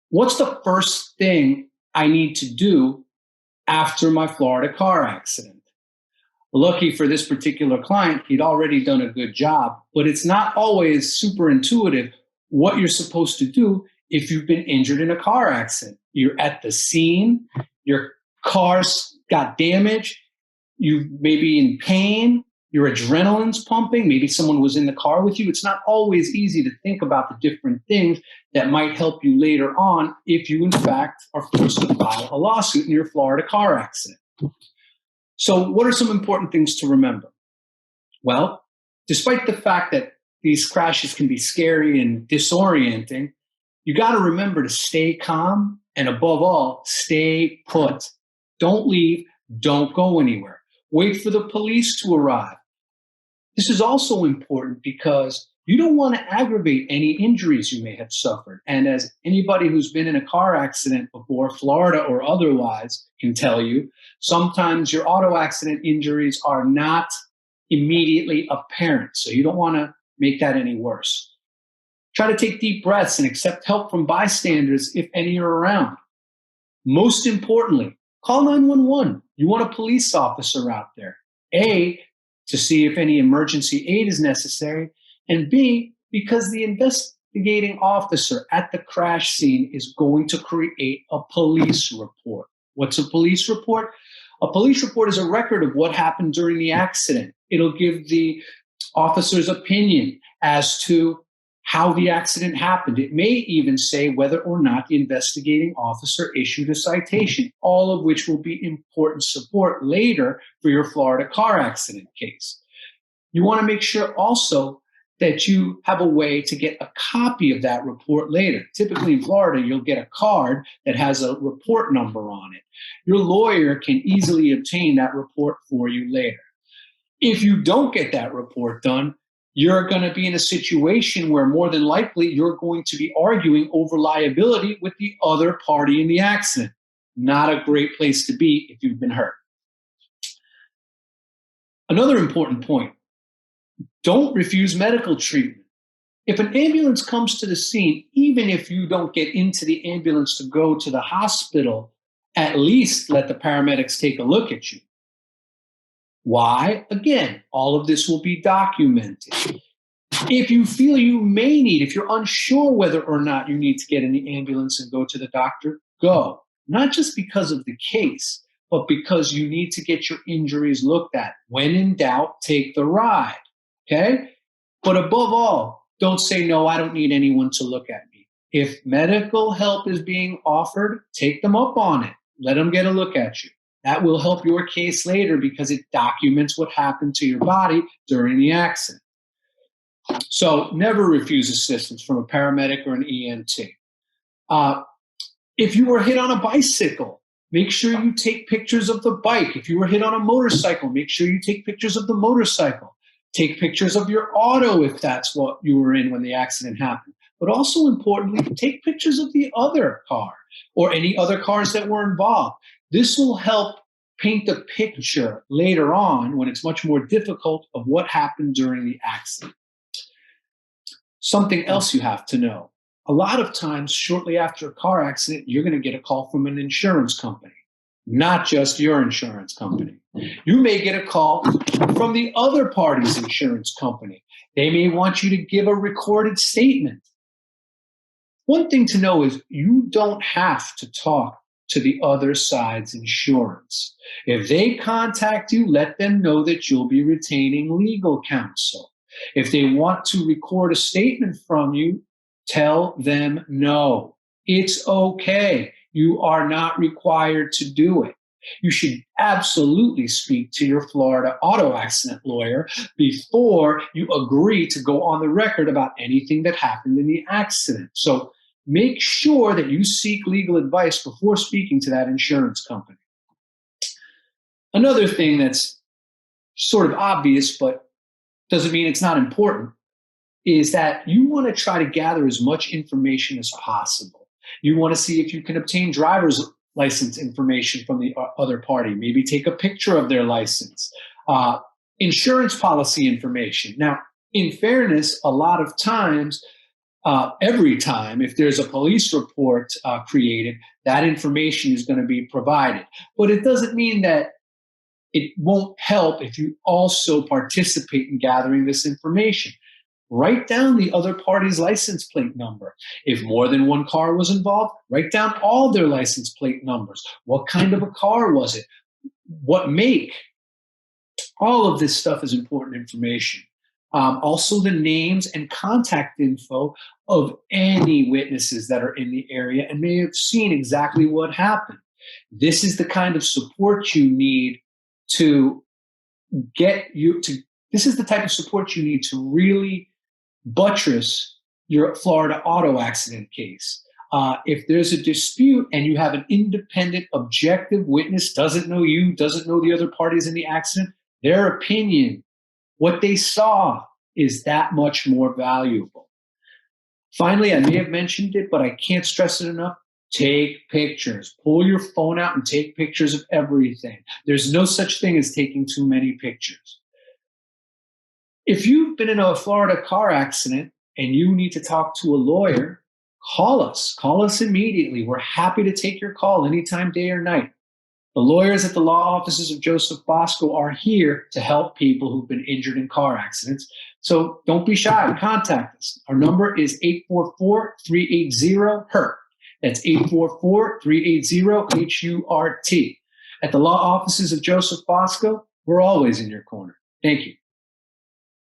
What's the first thing I need to do after my Florida car accident? Lucky for this particular client, he'd already done a good job, but it's not always super intuitive what you're supposed to do if you've been injured in a car accident. You're at the scene, your car's got damage, you may be in pain, your adrenaline's pumping, maybe someone was in the car with you. It's not always easy to think about the different things that might help you later on if you, in fact, are forced to file a lawsuit in your Florida car accident. So, what are some important things to remember? Well, despite the fact that these crashes can be scary and disorienting, you got to remember to stay calm and, above all, stay put. Don't leave, don't go anywhere. Wait for the police to arrive. This is also important because you don't want to aggravate any injuries you may have suffered. And as anybody who's been in a car accident before, Florida or otherwise, can tell you, sometimes your auto accident injuries are not immediately apparent. So you don't want to make that any worse. Try to take deep breaths and accept help from bystanders if any are around. Most importantly, call 911. You want a police officer out there. A, to see if any emergency aid is necessary, and B, because the investigating officer at the crash scene is going to create a police report. What's a police report? A police report is a record of what happened during the accident. It'll give the officer's opinion as to how the accident happened. It may even say whether or not the investigating officer issued a citation, all of which will be important support later for your Florida car accident case. You want to make sure also that you have a way to get a copy of that report later. Typically in Florida, you'll get a card that has a report number on it. Your lawyer can easily obtain that report for you later. If you don't get that report done, you're going to be in a situation where more than likely you're going to be arguing over liability with the other party in the accident. Not a great place to be if you've been hurt. Another important point, don't refuse medical treatment. If an ambulance comes to the scene, even if you don't get into the ambulance to go to the hospital, at least let the paramedics take a look at you. Why? Again, all of this will be documented. If you feel you may need, if you're unsure whether or not you need to get in the ambulance and go to the doctor, go. Not just because of the case, but because you need to get your injuries looked at. When in doubt, take the ride. Okay? But above all, don't say, no, I don't need anyone to look at me. If medical help is being offered, take them up on it. Let them get a look at you. That will help your case later because it documents what happened to your body during the accident. So never refuse assistance from a paramedic or an EMT. If you were hit on a bicycle, make sure you take pictures of the bike. If you were hit on a motorcycle, make sure you take pictures of the motorcycle. Take pictures of your auto if that's what you were in when the accident happened. But also importantly, take pictures of the other car or any other cars that were involved. This will help paint a picture later on when it's much more difficult of what happened during the accident. Something else you have to know. A lot of times, shortly after a car accident, you're going to get a call from an insurance company, not just your insurance company. You may get a call from the other party's insurance company. They may want you to give a recorded statement. One thing to know is you don't have to talk to the other side's insurance. If they contact you, let them know that you'll be retaining legal counsel. If they want to record a statement from you, tell them no. It's okay. You are not required to do it. You should absolutely speak to your Florida auto accident lawyer before you agree to go on the record about anything that happened in the accident. So make sure that you seek legal advice before speaking to that insurance company. Another thing that's sort of obvious, but doesn't mean it's not important, is that you want to try to gather as much information as possible. You want to see if you can obtain driver's license information from the other party. Maybe take a picture of their license. Insurance policy information. Now, in fairness, a lot of times Every time, if there's a police report created, that information is going to be provided. But it doesn't mean that it won't help if you also participate in gathering this information. Write down the other party's license plate number. If more than one car was involved, write down all their license plate numbers. What kind of a car was it? What make? All of this stuff is important information. Also, the names and contact info of any witnesses that are in the area and may have seen exactly what happened. This is the kind of support you need to this is the type of support you need to really buttress your Florida auto accident case. If there's a dispute and you have an independent, objective witness, doesn't know you, doesn't know the other parties in the accident, their opinion, what they saw, is that much more valuable. Finally, I may have mentioned it, but I can't stress it enough. Take pictures. Pull your phone out and take pictures of everything. There's no such thing as taking too many pictures. If you've been in a Florida car accident and you need to talk to a lawyer, call us. Call us immediately. We're happy to take your call anytime, day or night. The lawyers at the law offices of Joseph Bosco are here to help people who've been injured in car accidents. So don't be shy. Contact us. Our number is 844-380-HURT. That's 844-380-HURT. At the law offices of Joseph Bosco, we're always in your corner. Thank you.